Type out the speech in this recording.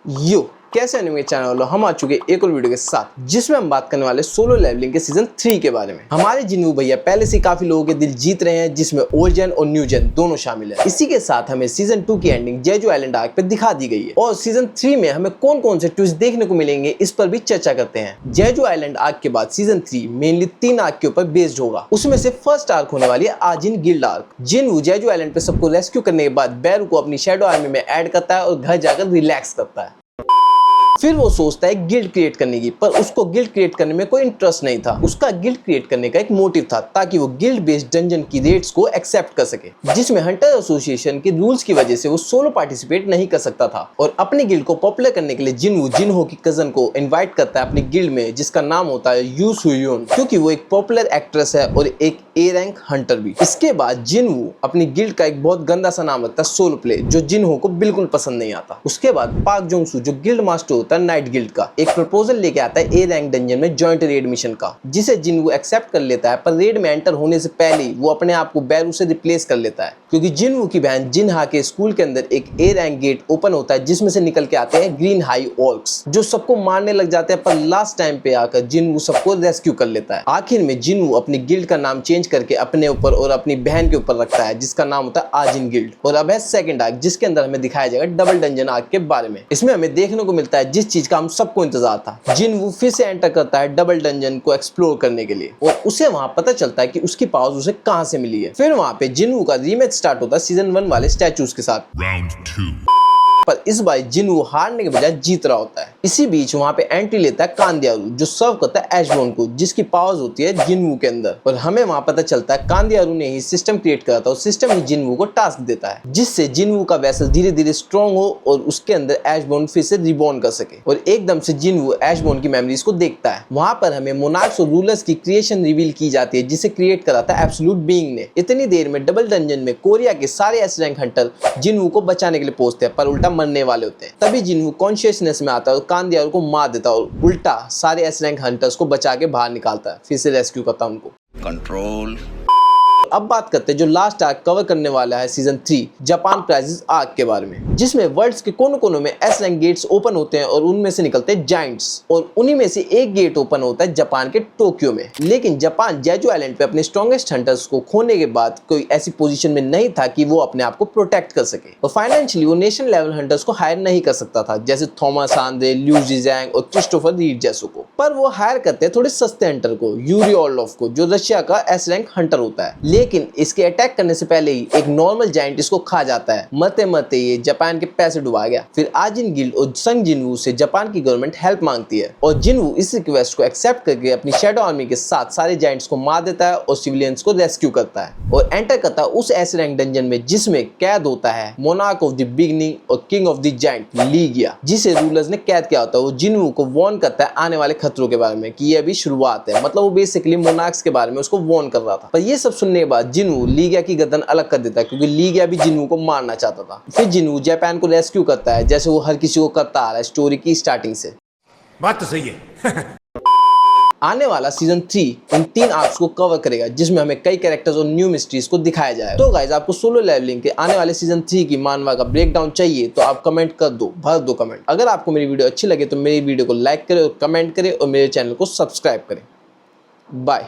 यो कैसे anime channel वालों, हम आ चुके एक और वीडियो के साथ जिसमें हम बात करने वाले सोलो लेवलिंग के सीजन 3 के बारे में। हमारे जिन्नू भैया पहले से काफी लोगों के दिल जीत रहे हैं, जिसमें ओल्ड जेन और न्यू जेन दोनों शामिल है। इसी के साथ हमें सीजन 2 की एंडिंग जेजू आइलैंड आर्क पे दिखा दी गई है और सीजन 3 में हमें कौन कौन से ट्विस्ट देखने को मिलेंगे इस पर भी चर्चा करते हैं। जेजू आइलैंड आर्क के बाद सीजन 3 मेनली 3 आर्क के ऊपर बेस्ड होगा। उसमें से फर्स्ट आर्क होने वाली है आजिन गिल्ड आर्क। जिन्नू जेजू आइलैंड पे सबको रेस्क्यू करने के बाद बैरू को अपनी शैडो आर्मी में ऐड करता है और घर जाकर रिलैक्स करता है। फिर वो सोचता है गिल्ड क्रिएट करने की, पर उसको गिल्ड क्रिएट करने में कोई इंटरेस्ट नहीं था। उसका गिल्ड क्रिएट करने का एक मोटिव था ताकि वो गिल्ड बेस्ड डंजन की रेट्स को एक्सेप्ट कर सके, जिसमें हंटर एसोसिएशन के रूल्स की वजह से वो सोलो पार्टिसिपेट नहीं कर सकता था। और अपनी गिल्ड को पॉपुलर करने के लिए जिन्नू जिन्हो की कजन को इन्वाइट करता है अपनी गिल्ड में, जिसका नाम होता है यू सुयोन, क्योंकि वो एक पॉपुलर एक्ट्रेस है और एक ए रैंक हंटर भी। इसके बाद जिन्नू अपनी गिल्ड का एक बहुत गंदा सा नाम रखता है सोलो प्ले, जो जिन्हो को बिल्कुल पसंद नहीं आता। उसके बाद पाक जोंग सू जो गिल्ड मास्टर होता है नाइट गिल्ड का, एक प्रपोजल लेके आता है ए रैंक डंजन में जॉइंट रेड मिशन का, जिसे जिन्नू एक्सेप्ट कर लेता है। पर रेड में एंटर होने से पहले ही वो अपने आप को बैरू से रिप्लेस कर लेता है, क्योंकि जिन्नू की बहन जिनहा के स्कूल के अंदर एक ए रैंक गेट ओपन होता है जिसमें से निकल के आते हैं ग्रीन हाई ऑर्क्स, जो सबको मारने लग जाते हैं। पर लास्ट टाइम पे आकर जिन्नू सबको रेस्क्यू कर लेता है। आखिर में जिन्नू अपनी गिल्ड का नाम चेंज करके अपने ऊपर और अपनी बहन के ऊपर रखता है, जिसका नाम होता है आजिन गिल्ड। और अब है सेकंड आर्क, जिसके अंदर हमें दिखाया जाएगा डबल डंजन आर्क के बारे में। इसमें हमें देखने को मिलता है जिस चीज का हम सबको इंतजार था। जिन्नू फिर से एंटर करता है डबल डंजन को एक्सप्लोर करने के लिए और उसे वहां पता चलता है कि उसकी पावर्स उसे कहां से मिली है। फिर वहां पे जिन्नू का रीमैच स्टार्ट होता है सीजन 1 वाले स्टैचूज के साथ। राउंड 2 पर इस बार जिन्नू हारने के बजाय जीत रहा होता है। इसी बीच वहां पे एंट्री लेता है कांदियारू, जो सर्व करता है एशबोर्न को, जिसकी पावर्स होती है जिन्नू के अंदर। और हमें वहां पता चलता है कांदियारू ने ही सिस्टम क्रिएट करा था और सिस्टम ही जिन्नू को टास्क देता है, जिससे जिन्नू का वेसल धीरे धीरे स्ट्रॉन्ग हो और उसके अंदर एशबोर्न फिर से रिबॉर्न कर सके। और एकदम से जिन्नू एशबोर्न की मेमोरीज को देखता है। वहां पर हमें मोनार्क्स और रूलर्स की क्रिएशन रिवील की जाती है, जिसे क्रिएट करा था एब्सोल्यूट बीइंग ने। इतनी देर में डबल डंजन में कोरिया के सारे एस रैंक हंटर जिन्नू को बचाने के लिए पहुंचते हैं, पर उल्टा मरने वाले होते हैं। तभी जिन्नू कॉन्शियसनेस में आता है और कांदियारू को मार देता है और उल्टा सारे एस रैंक हंटर्स को बचा के बाहर निकालता है, फिर से रेस्क्यू करता है उनको। कंट्रोल। अब बात करते हैं जो लास्ट आर्क कवर करने वाला है सीजन 3 जापान प्राइजेस आर्क के बारे में, जिसमें वर्ल्ड्स के कोनों कोनों में एस रैंक गेट्स ओपन होते हैं और उनमें से निकलते हैं जायंट्स। और उन्हीं में से एक गेट ओपन होता है जापान के टोक्यो में। लेकिन जापान जेजू आइलैंड पे अपने स्ट्रॉन्गेस्ट हंटर्स को खोने के बाद कोई ऐसी पोजीशन में नहीं था कि वो अपने आप को प्रोटेक्ट कर सके और फाइनेंशियली वो नेशनल लेवल हंटर्स को हायर नहीं कर सकता था, जैसे थॉमस आंद्रे, लिू जिजैंग और क्रिस्टोफर रीड जैसों को। पर वो हायर करते हैं थोड़े सस्ते हंटर को, यूरी ऑर्लोफ को, जो रशिया का एस रैंक हंटर होता है। लेकिन इसके अटैक करने से पहले ही एक नॉर्मल जायंट इसको खा जाता है। मरते मरते ये जापान के पैसे डुबा गया। फिर आजिन गिल्ड और संग जिन्वू से जापान की गवर्नमेंट हेल्प मांगती है और जिन्वू इस रिक्वेस्ट को एक्सेप्ट करके अपनी शैडो आर्मी के साथ सारे जायंट्स को मार देता है और सिविलियंस को रेस्क्यू करता है और एंटर करता है उस एस रैंक डंजन में जिसमें कैद होता है मोनार्क ऑफ द बिगिनिंग और king of the giant Ligia, जिसे रूलर्स ने कैद किया होता है। वो जिन्वू को वार्न करता है आने वाले खतरों के बारे में कि ये अभी शुरुआत है। मतलब वो बेसिकली मोनार्क्स के बारे में उसको वार्न कर रहा था। पर ये सब सुनने के बाद जिन्वू लीगिया की गर्दन अलग कर देता है, क्योंकि लीगिया भी जिन्वू को मारना चाहता था। फिर जिन्वू जापान को रेस्क्यू करता है, जैसे वो हर किसी को करता आ रहा है स्टोरी की स्टार्टिंग से। बात तो सही है। आने वाला सीजन 3 इन 3 आर्क्स को कवर करेगा, जिसमें हमें कई कैरेक्टर्स और न्यू मिस्ट्रीज को दिखाया जाएगा। तो गाइस, आपको सोलो लेवलिंग के आने वाले सीजन 3 की मानवा का ब्रेकडाउन चाहिए तो आप कमेंट कर दो, भर दो कमेंट। अगर आपको मेरी वीडियो अच्छी लगे तो मेरी वीडियो को लाइक करें और कमेंट करें और मेरे चैनल को सब्सक्राइब करें। बाय।